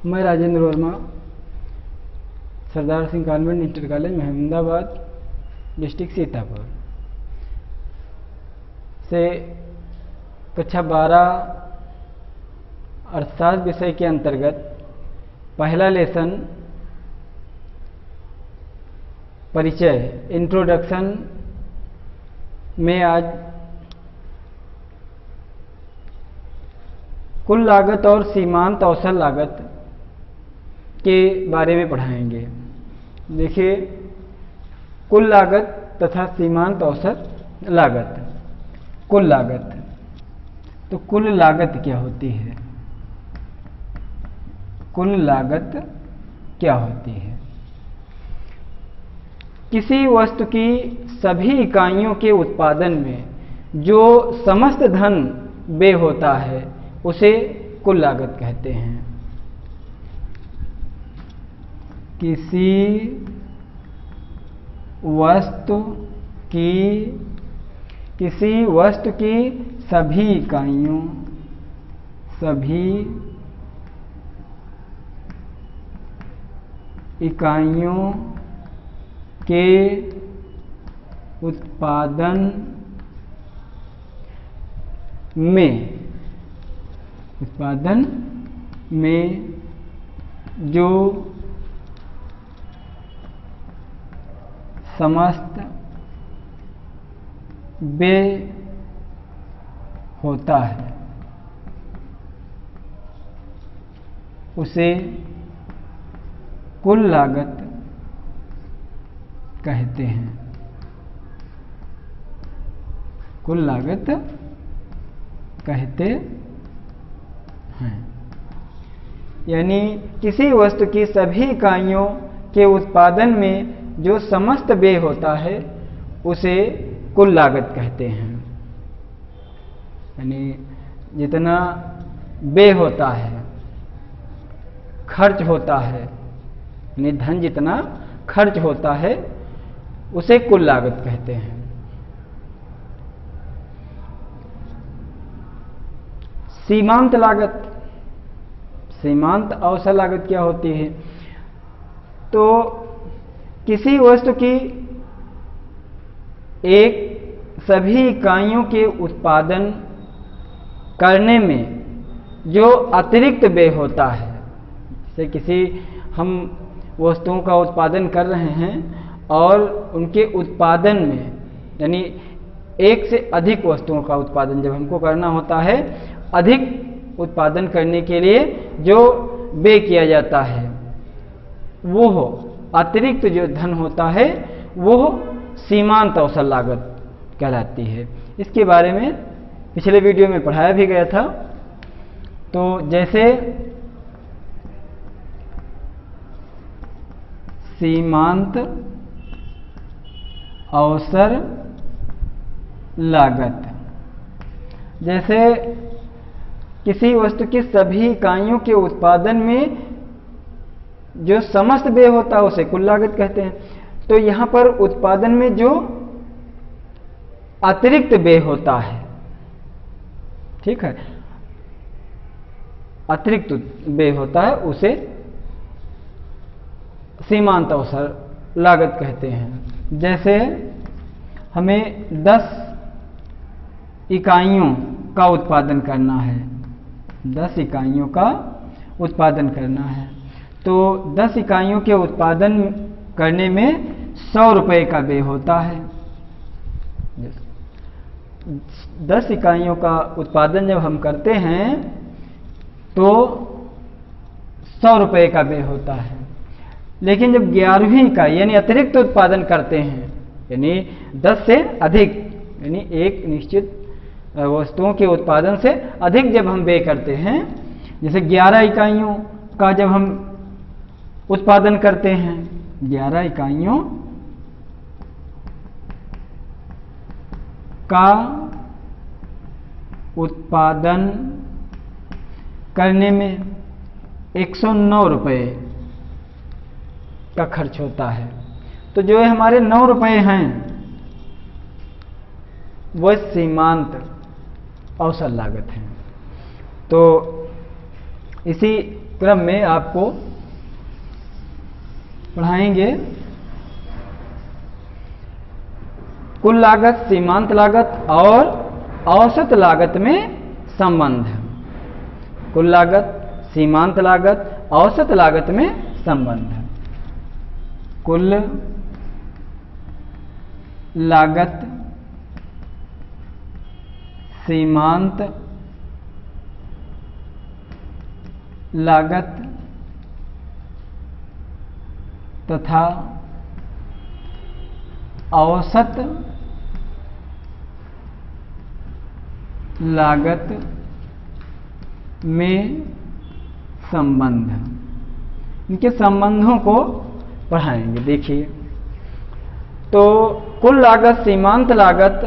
मैं Rajendra Verma, Sardar Singh convent inter college Mahmudabad, district Sitapur से कक्षा 12 अर्थशास्त्र विषय के अंतर्गत पहला लेसन परिचय इंट्रोडक्शन में आज कुल लागत और सीमांत अवसर लागत के बारे में पढ़ाएंगे। देखिए, कुल लागत तथा सीमांत अवसर लागत। कुल लागत, तो कुल लागत क्या होती है? कुल लागत क्या होती है? किसी वस्तु की सभी इकाइयों के उत्पादन में जो समस्त धन व्यय होता है उसे कुल लागत कहते हैं। किसी वस्तु की सभी इकाइयों के उत्पादन में जो समस्त व्यय होता है उसे कुल लागत कहते हैं। कुल लागत कहते हैं। यानी किसी वस्तु की सभी इकाइयों के उत्पादन में जो समस्त व्यय होता है उसे कुल लागत कहते हैं। यानी जितना व्यय होता है, खर्च होता है, यानी धन जितना खर्च होता है उसे कुल लागत कहते हैं। सीमांत लागत, सीमांत अवसर लागत क्या होती है? तो किसी वस्तु की एक सभी इकाइयों के उत्पादन करने में जो अतिरिक्त व्यय होता है, जैसे किसी हम वस्तुओं का उत्पादन कर रहे हैं और उनके उत्पादन में, यानी एक से अधिक वस्तुओं का उत्पादन जब हमको करना होता है, अधिक उत्पादन करने के लिए जो व्यय किया जाता है वो अतिरिक्त जो धन होता है वो सीमांत अवसर लागत कहलाती है। इसके बारे में पिछले वीडियो में पढ़ाया भी गया था। तो जैसे सीमांत अवसर लागत, जैसे किसी वस्तु की सभी इकाइयों के उत्पादन में जो समस्त व्यय होता है उसे कुल लागत कहते हैं। तो यहां पर उत्पादन में जो अतिरिक्त व्यय होता है, ठीक है, अतिरिक्त व्यय होता है उसे सीमांत अवसर लागत कहते हैं। जैसे हमें 10 इकाइयों का उत्पादन करना है, 10 इकाइयों का उत्पादन करना है, तो 10 इकाइयों के उत्पादन करने में 100 रुपये का व्यय होता है। 10 इकाइयों का उत्पादन जब हम करते हैं तो 100 रुपये का व्यय होता है। लेकिन जब 11वीं इकाई यानी अतिरिक्त उत्पादन करते हैं, यानी 10 से अधिक, यानी एक निश्चित वस्तुओं के उत्पादन से अधिक जब हम व्यय करते हैं, जैसे 11 इकाइयों का जब हम उत्पादन करते हैं, 11 इकाइयों का उत्पादन करने में 109 रुपये का खर्च होता है। तो जो हमारे 9 रुपये हैं वह सीमांत अवसर लागत है। तो इसी क्रम में आपको पढ़ाएंगे कुल लागत, सीमांत लागत और औसत लागत में संबंध। कुल लागत, सीमांत लागत, औसत लागत में संबंध। कुल लागत, सीमांत लागत तथा औसत लागत में संबंध। इनके संबंधों को पढ़ाएंगे। देखिए, तो कुल लागत, सीमांत लागत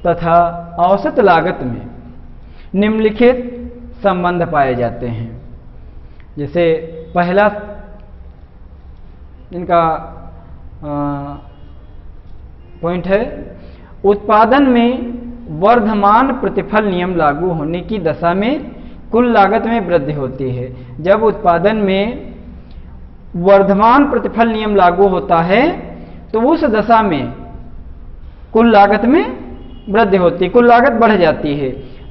तथा औसत लागत में निम्नलिखित संबंध पाए जाते हैं। जैसे पहला इनका पॉइंट है, उत्पादन में वर्धमान प्रतिफल नियम लागू होने की दशा में कुल लागत में वृद्धि होती है। जब उत्पादन में वर्धमान प्रतिफल नियम लागू होता है तो उस दशा में कुल लागत में वृद्धि होती है, कुल लागत बढ़ जाती है,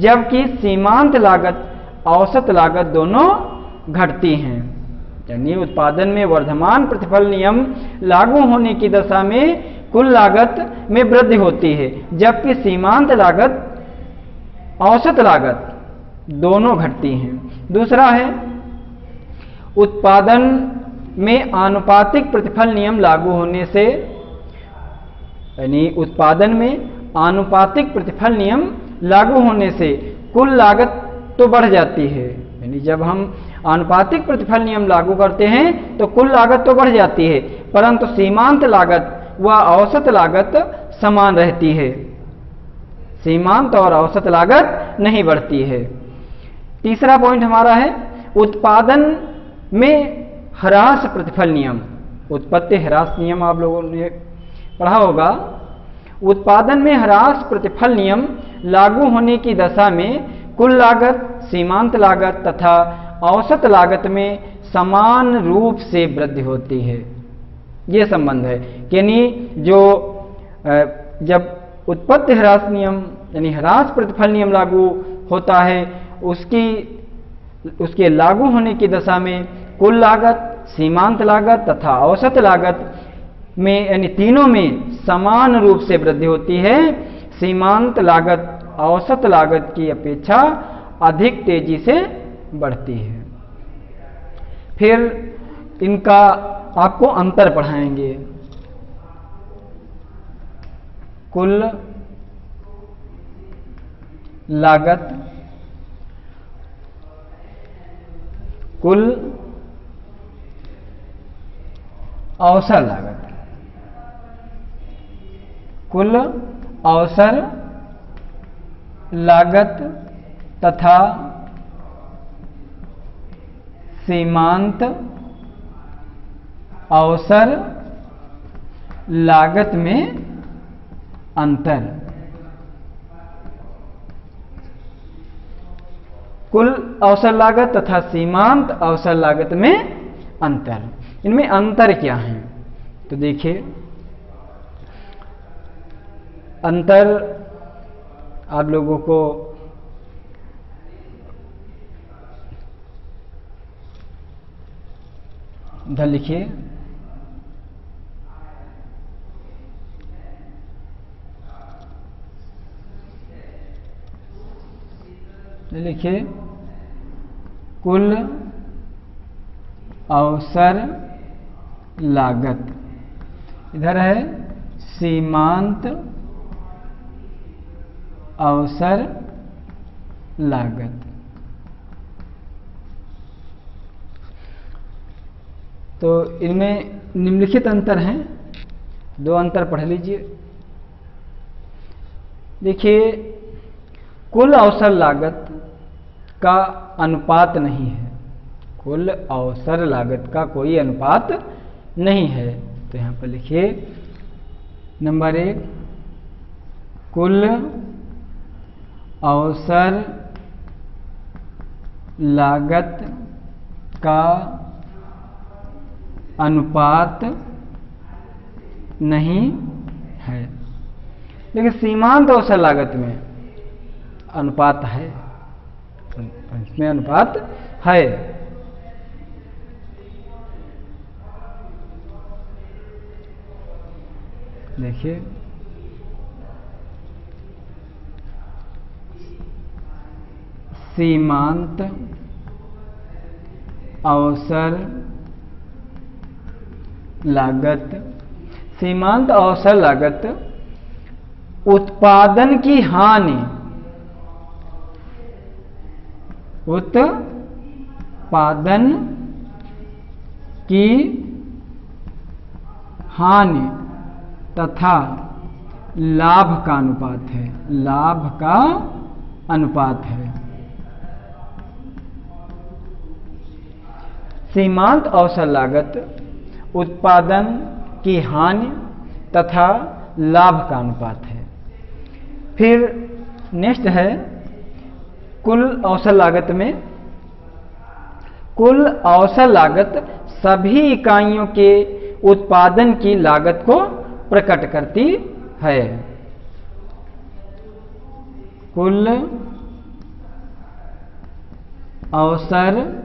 जबकि सीमांत लागत, औसत लागत दोनों घटती हैं। यानी उत्पादन में वर्धमान प्रतिफल नियम लागू होने की दशा में कुल लागत में वृद्धि होती है, जबकि सीमांत लागत, औसत लागत दोनों घटती हैं। दूसरा है, उत्पादन में आनुपातिक प्रतिफल नियम लागू होने से, यानी उत्पादन में आनुपातिक प्रतिफल नियम लागू होने से कुल लागत तो बढ़ जाती है। यानी जब हम आनुपातिक प्रतिफल नियम लागू करते हैं तो कुल लागत तो बढ़ जाती है, परंतु सीमांत लागत व औसत लागत समान रहती है। सीमांत और औसत लागत नहीं बढ़ती है। तीसरा पॉइंट हमारा है, उत्पादन में ह्रास प्रतिफल नियम, उत्पत्ति ह्रास नियम आप लोगों ने पढ़ा होगा। उत्पादन में ह्रास प्रतिफल नियम लागू होने की दशा में कुल लागत, सीमांत लागत तथा औसत लागत में समान रूप से वृद्धि होती है। ये संबंध है। यानी जो जब उत्पत्ति ह्रास नियम यानी ह्रास प्रतिफल नियम लागू होता है, उसके लागू होने की दशा में कुल लागत, सीमांत लागत तथा औसत लागत में यानी तीनों में समान रूप से वृद्धि होती है। सीमांत लागत औसत लागत की अपेक्षा अधिक तेजी से बढ़ती है। फिर इनका आपको अंतर पढ़ाएंगे। कुल लागत, कुल अवसर लागत, कुल अवसर लागत तथा सीमांत अवसर लागत में अंतर। कुल अवसर लागत तथा सीमांत अवसर लागत में अंतर। इनमें अंतर क्या है? तो देखिए, अंतर आप लोगों को इधर लिखिए। लिखिए, कुल अवसर लागत, इधर है सीमांत अवसर लागत। तो इनमें निम्नलिखित अंतर हैं, दो अंतर पढ़ लीजिए। देखिए, कुल अवसर लागत का अनुपात नहीं है, कुल अवसर लागत का कोई अनुपात नहीं है। तो यहां पर लिखिए, नंबर 1, कुल अवसर लागत का अनुपात नहीं है। लेकिन सीमांत अवसर लागत में अनुपात है, इसमें अनुपात है। देखिए सीमांत अवसर लागत, सीमांत अवसर लागत उत्पादन की हानि, उत्पादन की हानि तथा लाभ का अनुपात है, लाभ का अनुपात है। सीमांत अवसर लागत उत्पादन की हानि तथा लाभ का अनुपात है। फिर नेक्स्ट है कुल अवसर लागत में, कुल अवसर लागत सभी इकाइयों के उत्पादन की लागत को प्रकट करती है। कुल अवसर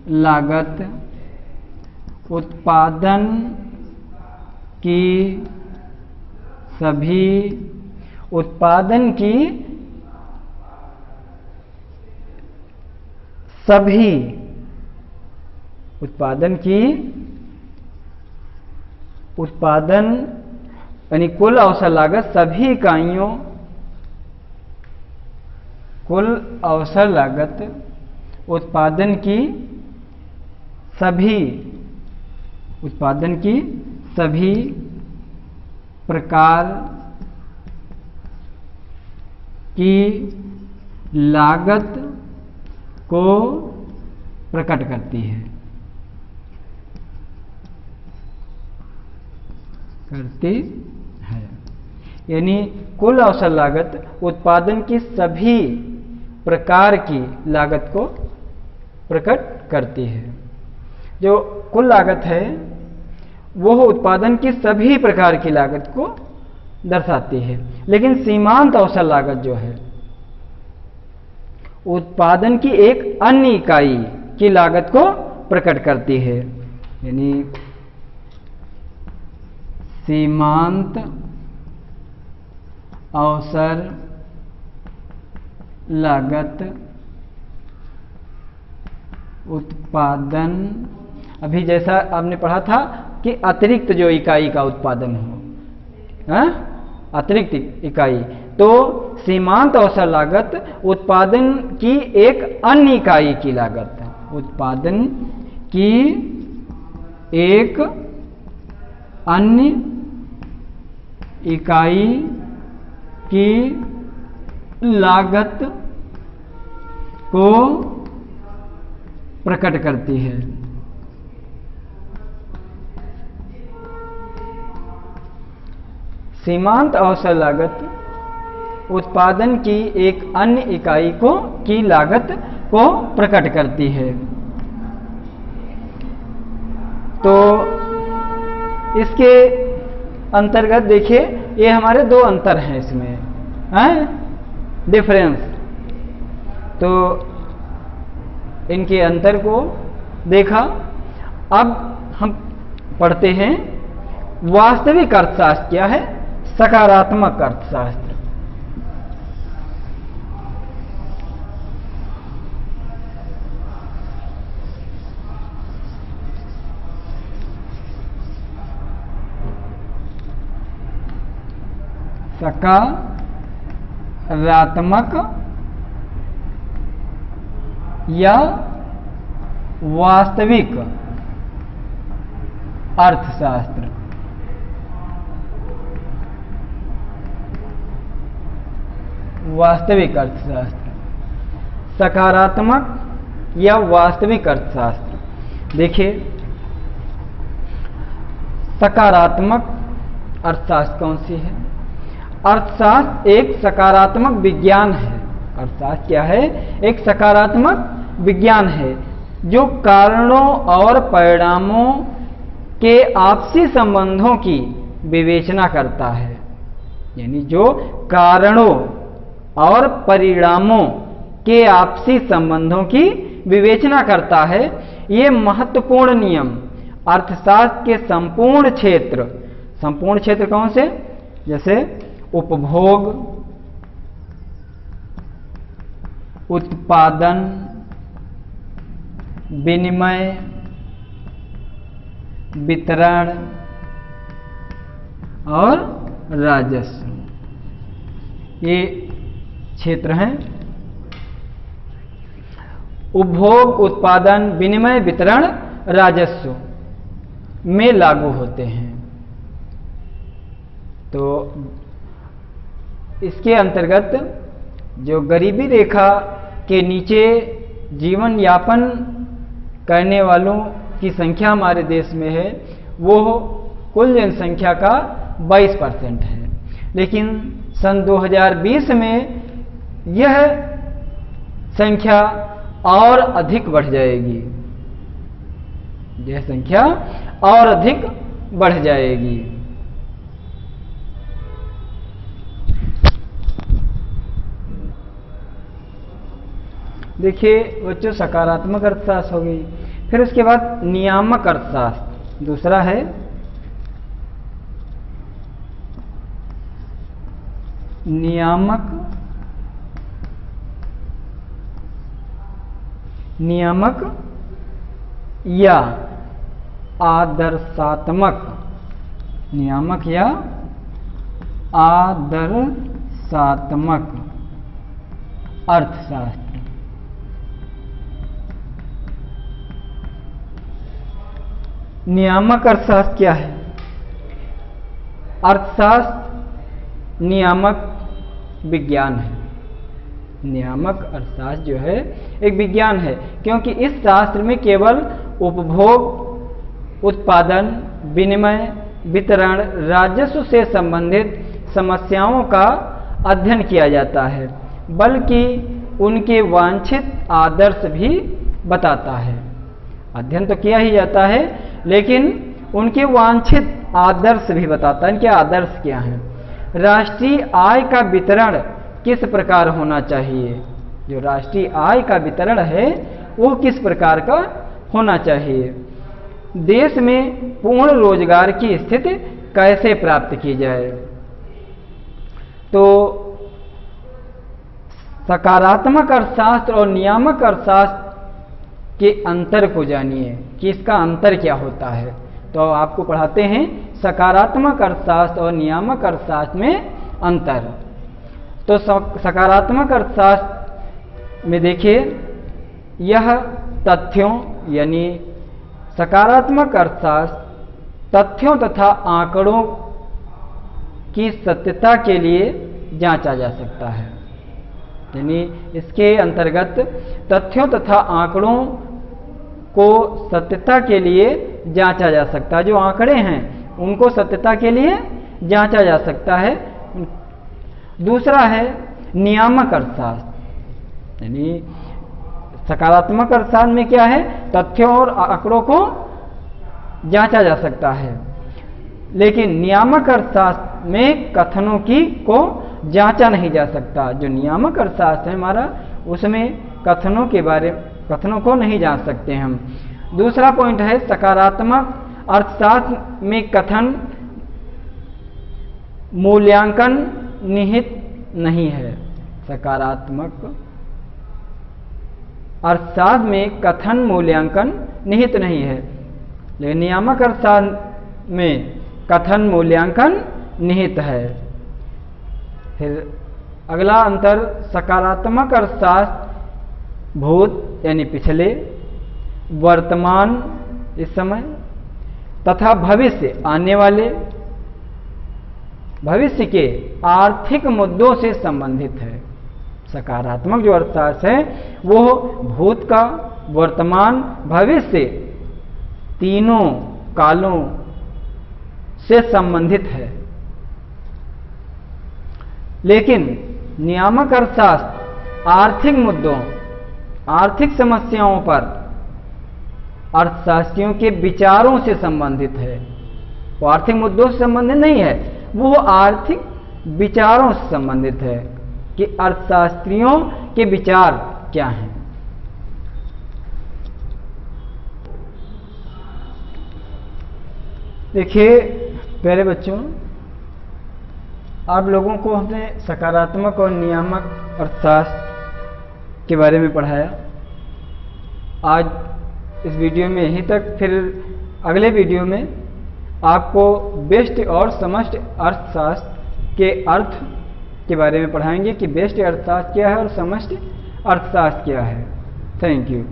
लागत उत्पादन की सभी, उत्पादन की सभी, उत्पादन की, उत्पादन यानी कुल अवसर लागत सभी इकाइयों, कुल अवसर लागत उत्पादन की सभी, उत्पादन की सभी प्रकार की लागत को प्रकट करती है, करती है। यानी कुल अवसर लागत उत्पादन की सभी प्रकार की लागत को प्रकट करती है। जो कुल लागत है वह उत्पादन की सभी प्रकार की लागत को दर्शाती है। लेकिन सीमांत अवसर लागत जो है उत्पादन की एक अन्य इकाई की लागत को प्रकट करती है। यानी सीमांत अवसर लागत उत्पादन, अभी जैसा आपने पढ़ा था कि अतिरिक्त जो इकाई का उत्पादन हो, अतिरिक्त इकाई, तो सीमांत अवसर लागत उत्पादन की एक अन्य इकाई की लागत है, उत्पादन की एक अन्य इकाई की लागत को प्रकट करती है। सीमांत अवसर लागत उत्पादन की एक अन्य इकाई की लागत को प्रकट करती है। तो इसके अंतर्गत देखिए ये हमारे दो अंतर हैं इसमें, डिफरेंस। तो इनके अंतर को देखा। अब हम पढ़ते हैं वास्तविक अर्थशास्त्र क्या है, सकारात्मक अर्थशास्त्र। सकारात्मक या वास्तविक अर्थशास्त्र। वास्तविक अर्थशास्त्र, सकारात्मक या वास्तविक अर्थशास्त्र। देखिए सकारात्मक अर्थशास्त्र कौन सी है? अर्थशास्त्र एक सकारात्मक विज्ञान है अर्थशास्त्र क्या है? एक सकारात्मक विज्ञान है जो कारणों और परिणामों के आपसी संबंधों की विवेचना करता है। यानी जो कारणों और परिणामों के आपसी संबंधों की विवेचना करता है, ये महत्वपूर्ण नियम अर्थशास्त्र के संपूर्ण क्षेत्र कौन से? जैसे उपभोग, उत्पादन, विनिमय, वितरण और राजस्व, ये क्षेत्र हैं। उपभोग, उत्पादन, विनिमय, वितरण, राजस्व में लागू होते हैं। तो इसके अंतर्गत जो गरीबी रेखा के नीचे जीवन यापन करने वालों की संख्या हमारे देश में है, वो कुल जनसंख्या का 22% है। लेकिन सन 2020 में यह संख्या और अधिक बढ़ जाएगी। यह संख्या और अधिक बढ़ जाएगी। देखिए बच्चों, सकारात्मक अर्थशास्त्र हो गई। फिर उसके बाद नियामक अर्थशास्त्र दूसरा है। नियामक या आदर्शात्मक, नियामक या आदर्शात्मक अर्थशास्त्र। नियामक अर्थशास्त्र क्या है? अर्थशास्त्र नियामक विज्ञान है। नियामक अर्थशास्त्र जो है एक विज्ञान है, क्योंकि इस शास्त्र में केवल उपभोग, उत्पादन, विनिमय, वितरण, राजस्व से संबंधित समस्याओं का अध्ययन किया जाता है, बल्कि उनके वांछित आदर्श भी बताता है। अध्ययन तो किया ही जाता है, लेकिन उनके वांछित आदर्श भी बताता है। इनके आदर्श क्या हैं? राष्ट्रीय आय का वितरण किस प्रकार होना चाहिए? जो राष्ट्रीय आय का वितरण है वो किस प्रकार का होना चाहिए? देश में पूर्ण रोजगार की स्थिति कैसे प्राप्त की जाए? तो सकारात्मक अर्थशास्त्र और नियामक अर्थशास्त्र के अंतर को जानिए कि इसका अंतर क्या होता है। तो आपको पढ़ाते हैं सकारात्मक अर्थशास्त्र और नियामक अर्थशास्त्र में अंतर। तो सकारात्मक अर्थशास्त्र में देखिए, यह तथ्यों यानी सकारात्मक अर्थशास्त्र तथ्यों तथा आंकड़ों की सत्यता के लिए जांचा जा सकता है। यानी इसके अंतर्गत तथ्यों तथा आंकड़ों को सत्यता के लिए जांचा जा सकता है। जो आंकड़े हैं उनको सत्यता के लिए जांचा जा सकता है। दूसरा है नियामक अर्थशास्त्र। यानी सकारात्मक अर्थशास्त्र में क्या है? तथ्यों और आंकड़ों को जांचा जा सकता है, लेकिन नियामक अर्थशास्त्र में कथनों को जांचा नहीं जा सकता। जो नियामक अर्थशास्त्र है हमारा, उसमें कथनों को नहीं जांच सकते हम। दूसरा पॉइंट है सकारात्मक अर्थशास्त्र में कथन मूल्यांकन निहित नहीं है। सकारात्मक अर्थशास्त्र में कथन मूल्यांकन निहित नहीं है, लेकिन नियामक अर्थशास्त्र में कथन मूल्यांकन निहित है। फिर अगला अंतर, सकारात्मक अर्थशास्त्र भूत यानी पिछले, वर्तमान इस समय तथा भविष्य आने वाले, भविष्य के आर्थिक मुद्दों से संबंधित है। सकारात्मक जो अर्थशास्त्र है वो भूत का, वर्तमान, भविष्य तीनों कालों से संबंधित है। लेकिन नियामक अर्थशास्त्र आर्थिक मुद्दों, आर्थिक समस्याओं पर अर्थशास्त्रियों के विचारों से संबंधित है। वो आर्थिक मुद्दों से संबंधित नहीं है, वो आर्थिक विचारों से संबंधित है कि अर्थशास्त्रियों के विचार क्या हैं। देखिए प्यारे बच्चों, आप लोगों को हमने सकारात्मक और नियामक अर्थशास्त्र के बारे में पढ़ाया। आज इस वीडियो में यहीं तक, फिर अगले वीडियो में आपको व्यष्टि और समष्टि अर्थशास्त्र के अर्थ के बारे में पढ़ाएंगे कि व्यष्टि अर्थशास्त्र क्या है और समष्टि अर्थशास्त्र क्या है। Thank you.